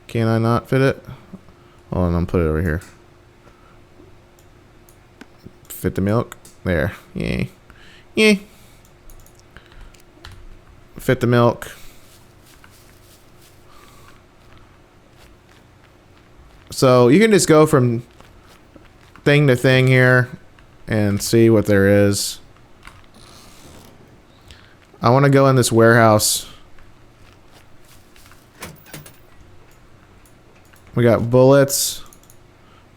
Can I not fit it? Hold on, I'll put it over here. Fit the milk. There. Yay. Yay. Fit the milk. So you can just go from thing to thing here and see what there is. I want to go in this warehouse. We got bullets,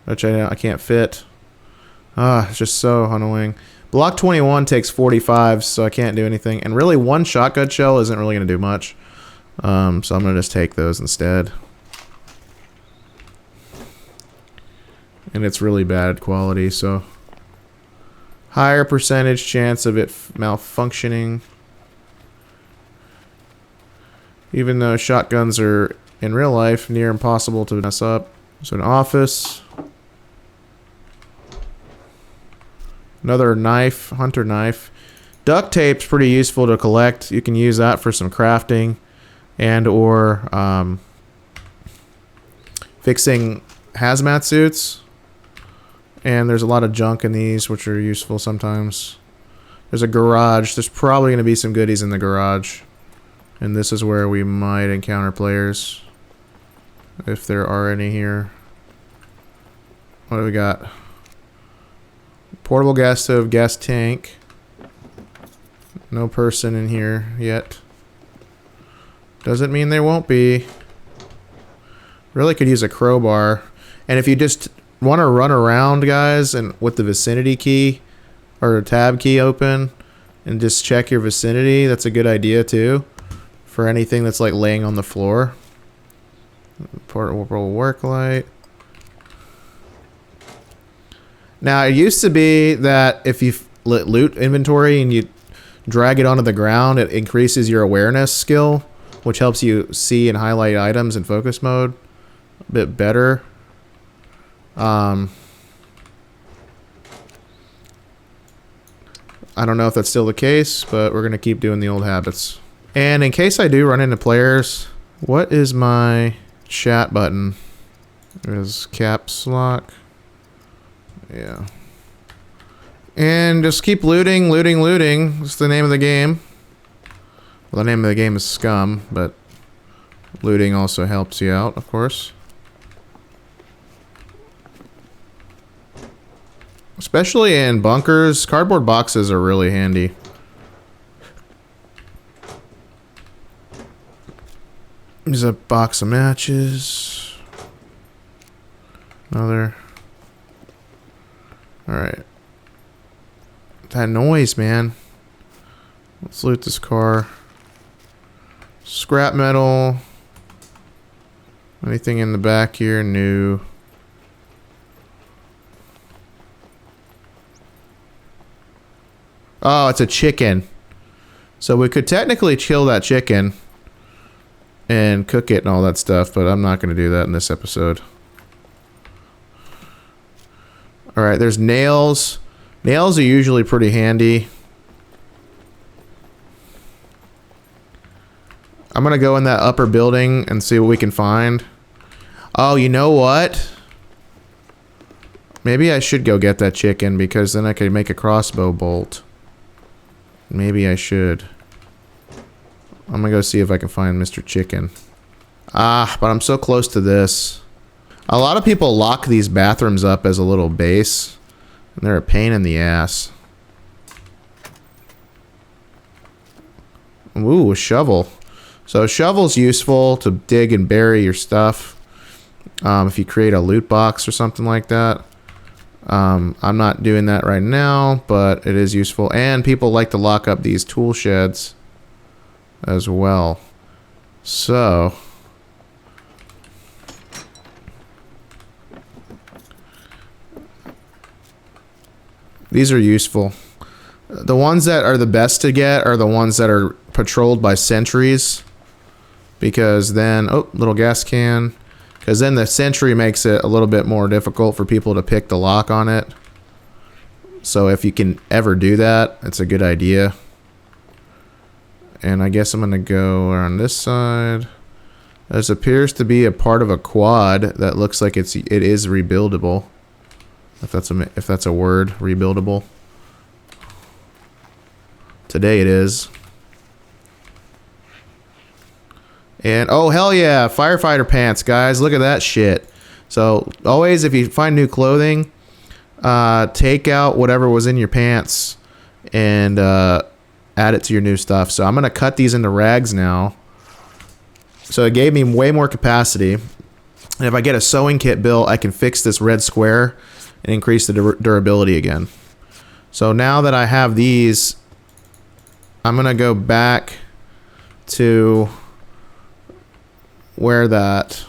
which I can't fit. Ah, it's just so annoying. Block 21 takes 45, so I can't do anything. And really, one shotgun shell isn't really going to do much. So I'm going to just take those instead. And it's really bad quality, so higher percentage chance of it malfunctioning. Even though shotguns are, in real life, near impossible to mess up. So an office. Another knife, hunter knife. Duct tape's pretty useful to collect. You can use that for some crafting and or fixing hazmat suits. And there's a lot of junk in these, which are useful sometimes. There's a garage. There's probably going to be some goodies in the garage. And this is where we might encounter players. If there are any here. What do we got? Portable gas stove, gas tank. No person in here yet. Doesn't mean there won't be. Really could use a crowbar. And if you just want to run around, guys, and with the vicinity key or a tab key open and just check your vicinity, that's a good idea too. For anything that's like laying on the floor. Portable work light. Now, it used to be that if you loot inventory and you drag it onto the ground, it increases your awareness skill, which helps you see and highlight items in focus mode a bit better. I don't know if that's still the case, but we're going to keep doing the old habits. And in case I do run into players, What is my chat button? It is caps lock. Yeah. And just keep looting, looting, looting. That's the name of the game. Well, the name of the game is Scum, but looting also helps you out, of course. Especially in bunkers, cardboard boxes are really handy. There's a box of matches. Another. Alright. That noise, man. Let's loot this car. Scrap metal. Anything in the back here? New. Oh, it's a chicken. So we could technically kill that chicken and cook it and all that stuff, but I'm not going to do that in this episode. Alright, there's nails. Nails are usually pretty handy. I'm going to go in that upper building and see what we can find. Oh, you know what? Maybe I should go get that chicken because then I could make a crossbow bolt. Maybe I should. I'm gonna go see if I can find Mr. Chicken. Ah, but I'm so close to this. A lot of people lock these bathrooms up as a little base. And they're a pain in the ass. Ooh, a shovel. So a shovel's useful to dig and bury your stuff. If you create a loot box or something like that. I'm not doing that right now, but it is useful. And people like to lock up these tool sheds as well. So these are useful. The ones that are the best to get are the ones that are patrolled by sentries, because then, oh, little gas can, because then the sentry makes it a little bit more difficult for people to pick the lock on it. So if you can ever do that, it's a good idea. And I guess I'm gonna go around this side. This appears to be a part of a quad that looks like it is rebuildable. If that's a word, rebuildable. Today it is. And oh hell yeah, firefighter pants, guys! Look at that shit. So always, if you find new clothing, take out whatever was in your pants and add it to your new stuff. So I'm gonna cut these into rags now. So it gave me way more capacity. And if I get a sewing kit built, I can fix this red square and increase the durability again. So now that I have these, I'm gonna go back to where that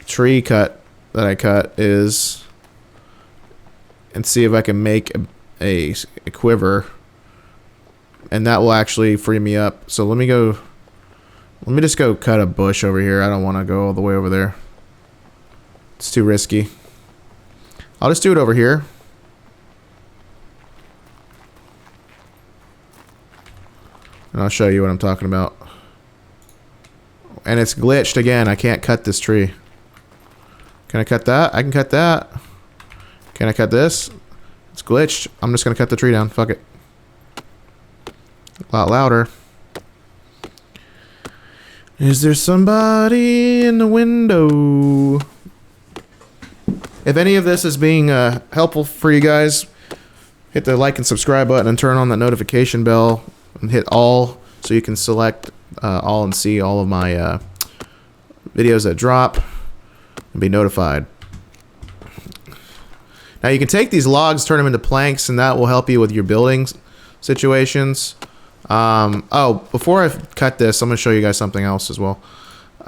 tree cut that I cut is and see if I can make a quiver, and that will actually free me up. So let me just go cut a bush over here. I don't want to go all the way over there. It's too risky. I'll just do it over here. And I'll show you what I'm talking about. And it's glitched again. I can't cut this tree. Can I cut that? I can cut that. Can I cut this? It's glitched. I'm just gonna cut the tree down. Fuck it. A lot louder. Is there somebody in the window? If any of this is being helpful for you guys, hit the like and subscribe button and turn on that notification bell and hit all so you can select all and see all of my videos that drop and be notified. Now you can take these logs, turn them into planks, and that will help you with your building situations. Oh, before I cut this, I'm going to show you guys something else as well.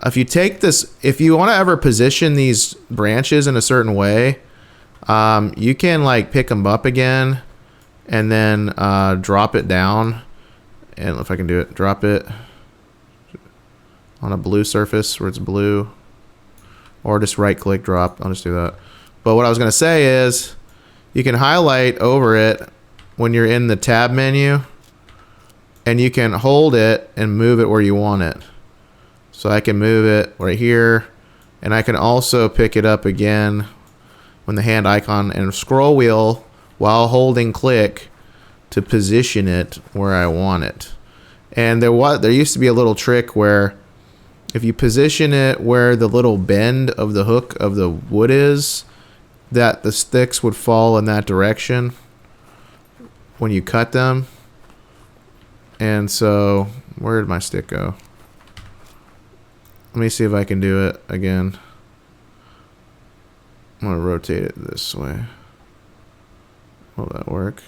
If you take this, if you want to ever position these branches in a certain way, you can like pick them up again and then drop it down. And if I can do it, drop it on a blue surface where it's blue, or just right click drop. I'll just do that. But what I was going to say is you can highlight over it when you're in the tab menu, and you can hold it and move it where you want it. So I can move it right here, and I can also pick it up again when the hand icon and scroll wheel while holding click to position it where I want it. And there used to be a little trick where if you position it where the little bend of the hook of the wood is, that the sticks would fall in that direction when you cut them. And so, where did my stick go? Let me see if I can do it again. I'm gonna rotate it this way. Will that work?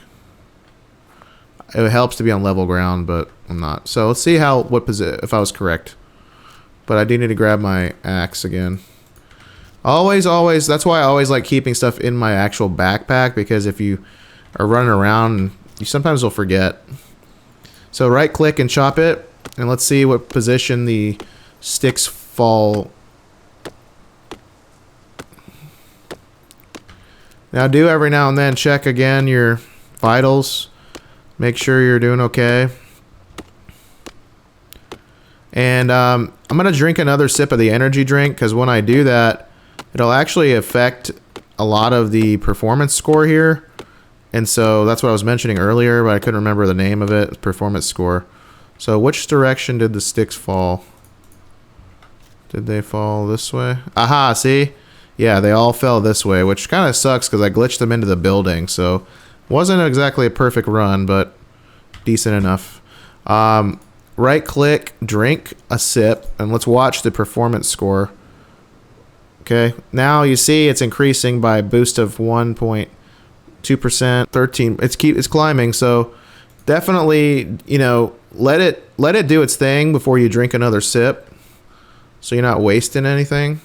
It helps to be on level ground, but I'm not. So let's see if I was correct. But I do need to grab my axe again. Always, that's why I always like keeping stuff in my actual backpack, because if you are running around, you sometimes will forget. So right click and chop it, and let's see what position the sticks fall. Now do every now and then check again your vitals. Make sure you're doing okay. And I'm going to drink another sip of the energy drink, because when I do that, it'll actually affect a lot of the performance score here. And so that's what I was mentioning earlier, but I couldn't remember the name of it, performance score. So which direction did the sticks fall? Did they fall this way? Aha, see? Yeah, they all fell this way, which kind of sucks because I glitched them into the building. So wasn't exactly a perfect run, but decent enough. Right click, drink a sip, and let's watch the performance score. Okay, now you see it's increasing by a boost of 1.2%, 13. It's climbing, so definitely, you know, let it do its thing before you drink another sip, so you're not wasting anything.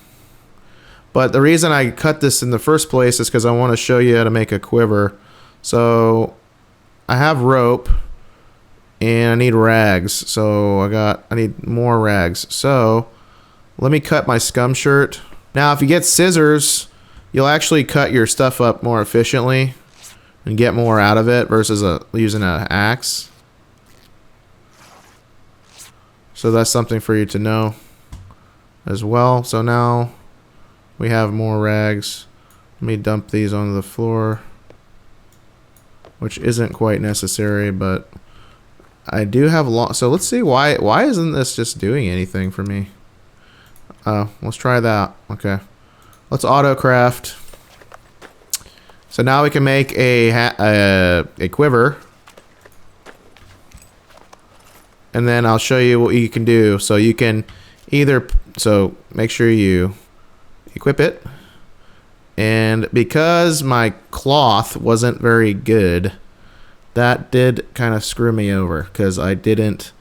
But the reason I cut this in the first place is because I want to show you how to make a quiver. So I have rope. And I need rags, so I need more rags. So let me cut my scum shirt. Now, if you get scissors, you'll actually cut your stuff up more efficiently and get more out of it versus using an axe. So that's something for you to know as well. So now we have more rags. Let me dump these onto the floor, which isn't quite necessary, but I do have so let's see why isn't this just doing anything for me? Let's try that. Okay, let's auto craft. So now we can make a quiver, and then I'll show you what you can do. So you can make sure you equip it, and because my cloth wasn't very good, that did kind of screw me over because I didn't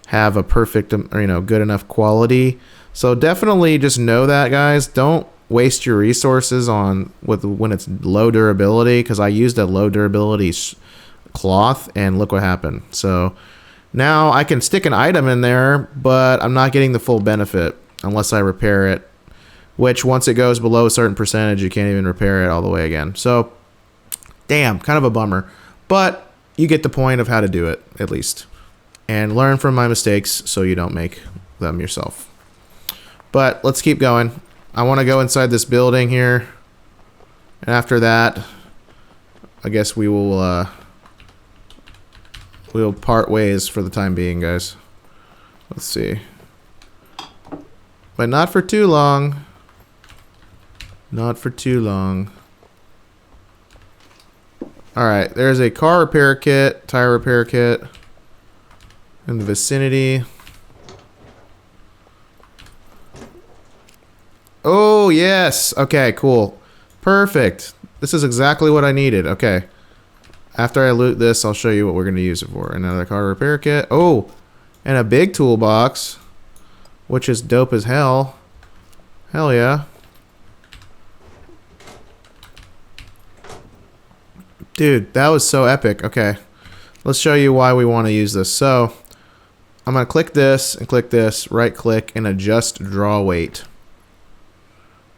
have a perfect, or, you know, good enough quality. So definitely just know that, guys. Don't waste your resources when it's low durability, because I used a low durability cloth and look what happened. So now I can stick an item in there, but I'm not getting the full benefit unless I repair it, which once it goes below a certain percentage, you can't even repair it all the way again. So damn, kind of a bummer. But you get the point of how to do it, at least. And learn from my mistakes so you don't make them yourself. But let's keep going. I want to go inside this building here. And after that, I guess we'll part ways for the time being, guys. Let's see. But not for too long. Not for too long. Alright, there's a car repair kit, tire repair kit in the vicinity. Oh, yes. Okay, cool. Perfect. This is exactly what I needed. Okay. After I loot this, I'll show you what we're going to use it for. Another car repair kit. Oh, and a big toolbox, which is dope as hell. Hell yeah. Dude, that was so epic. Okay, let's show you why we want to use this. So I'm going to click this and click this, right click and adjust draw weight.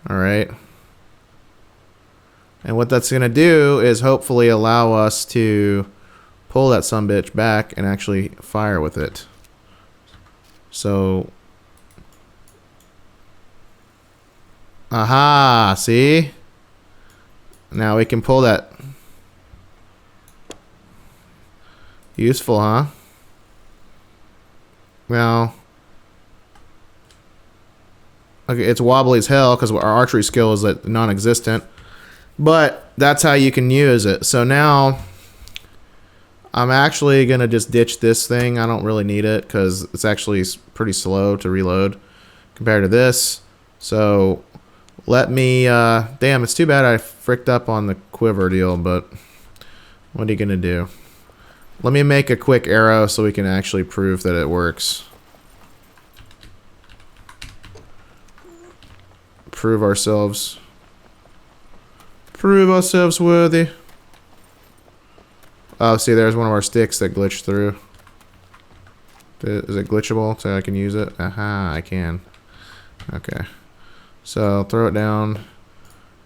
All right. And what that's going to do is hopefully allow us to pull that sumbitch back and actually fire with it. So Aha, see? Now we can pull that. Useful, huh? Well, okay, it's wobbly as hell because our archery skill is like non-existent. But that's how you can use it. So now I'm actually going to just ditch this thing. I don't really need it because it's actually pretty slow to reload compared to this. So let me, damn, it's too bad I fricked up on the quiver deal, but what are you going to do? Let me make a quick arrow so we can actually prove that it works. Prove ourselves worthy. Oh, see, there's one of our sticks that glitched through. Is it glitchable so I can use it? Aha, I can. Okay. So throw it down.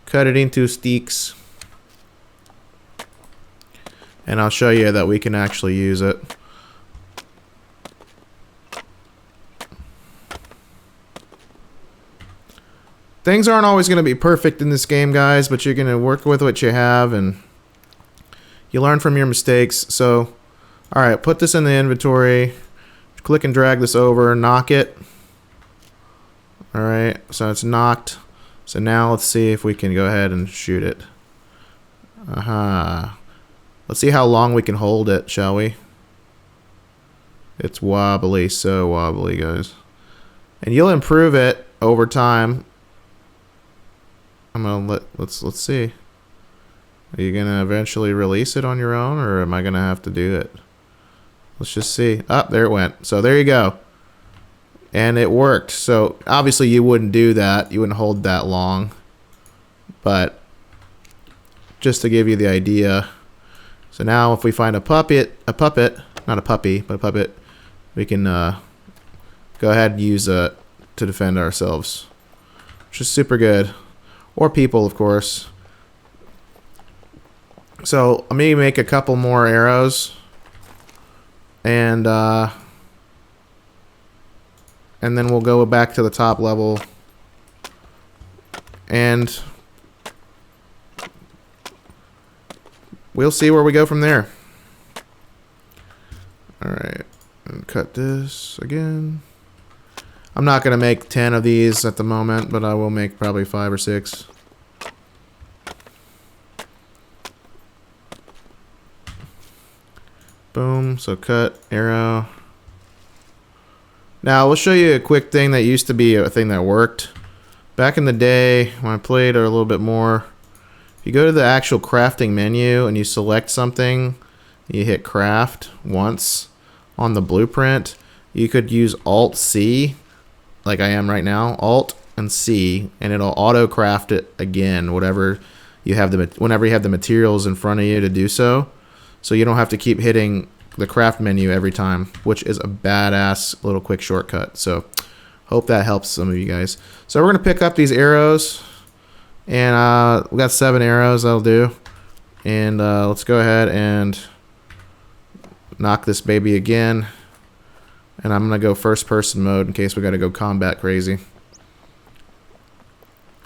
Cut it into sticks. And I'll show you that we can actually use it. Things aren't always going to be perfect in this game, guys, but you're going to work with what you have and you learn from your mistakes. So, alright, put this in the inventory. Click and drag this over, knock it. Alright, so it's knocked. So now let's see if we can go ahead and shoot it. Aha. Let's see how long we can hold it, shall we? It's wobbly, so wobbly, guys. And you'll improve it over time. I'm gonna let's see. Are you gonna eventually release it on your own, or am I gonna have to do it? Let's just see. Oh, there it went. So there you go. And it worked. So obviously you wouldn't do that. You wouldn't hold that long. But just to give you the idea. So now if we find a puppet, not a puppy, but a puppet, we can go ahead and use it to defend ourselves, which is super good. Or people, of course. So I'm going to make a couple more arrows. And then we'll go back to the top level. And we'll see where we go from there. Alright. And cut this again. I'm not going to make 10 of these at the moment, but I will make probably 5 or 6. Boom. So cut, arrow. Now, we'll show you a quick thing that used to be a thing that worked. Back in the day, when I played a little bit more, if you go to the actual crafting menu and you select something, you hit craft once on the blueprint, you could use Alt-C, like I am right now, Alt and C, and it'll auto-craft it again, whenever you have the materials in front of you to do so. So you don't have to keep hitting the craft menu every time, which is a badass little quick shortcut. So hope that helps some of you guys. So we're going to pick up these arrows, and we got 7 arrows. That'll do. And let's go ahead and knock this baby again. And I'm going to go first person mode in case we got to go combat crazy.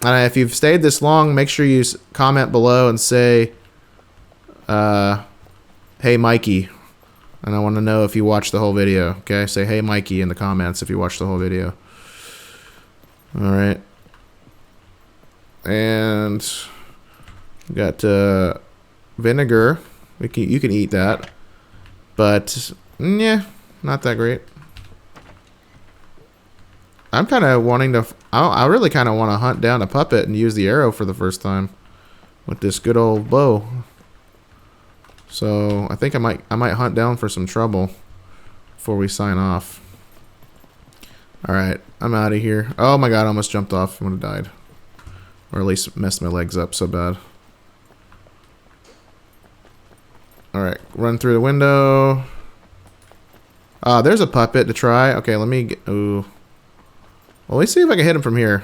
And if you've stayed this long, make sure you comment below and say, hey Mikey. And I want to know if you watched the whole video. Okay, say hey Mikey in the comments if you watched the whole video. Alright. And we got vinegar. You can eat that. But, yeah, not that great. I'm kind of wanting to... I really kind of want to hunt down a puppet and use the arrow for the first time with this good old bow. So I think I might hunt down for some trouble before we sign off. All right, I'm out of here. Oh my god, I almost jumped off. I would have died, or at least messed my legs up so bad. All right, run through the window. There's a puppet to try. Okay, let me get... Ooh. Well, let's see if I can hit him from here.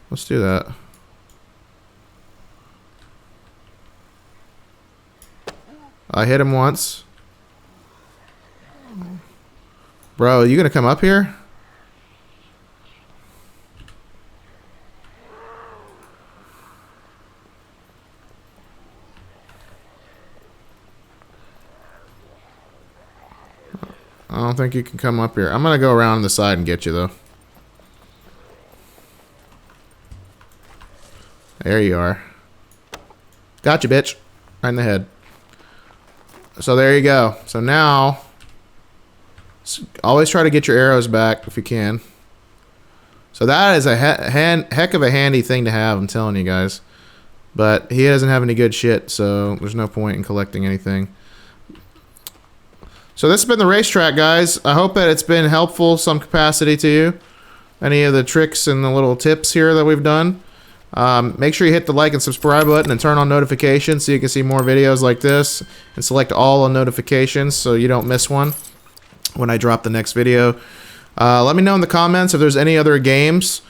Let's do that. I hit him once. Bro, you gonna come up here? think you can come up here. I'm gonna go around the side and get you though. There you are. Gotcha, bitch. Right in the head. So there you go. So now, always try to get your arrows back if you can. So that is a heck of a handy thing to have, I'm telling you guys. But he doesn't have any good shit, so there's no point in collecting anything. So this has been the racetrack, guys. I hope that it's been helpful, some capacity to you. Any of the tricks and the little tips here that we've done. Make sure you hit the like and subscribe button and turn on notifications so you can see more videos like this. And select all on notifications so you don't miss one when I drop the next video. Let me know in the comments if there's any other games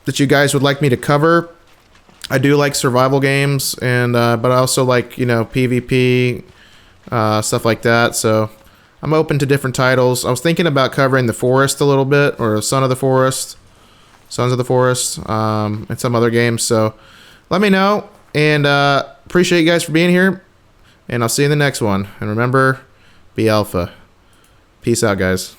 that you guys would like me to cover. I do like survival games, and but I also like, you know, PvP, stuff like that. So I'm open to different titles. I was thinking about covering The Forest a little bit, or Sons of the Forest, and some other games. So let me know, and appreciate you guys for being here, and I'll see you in the next one. And remember, be alpha. Peace out, guys.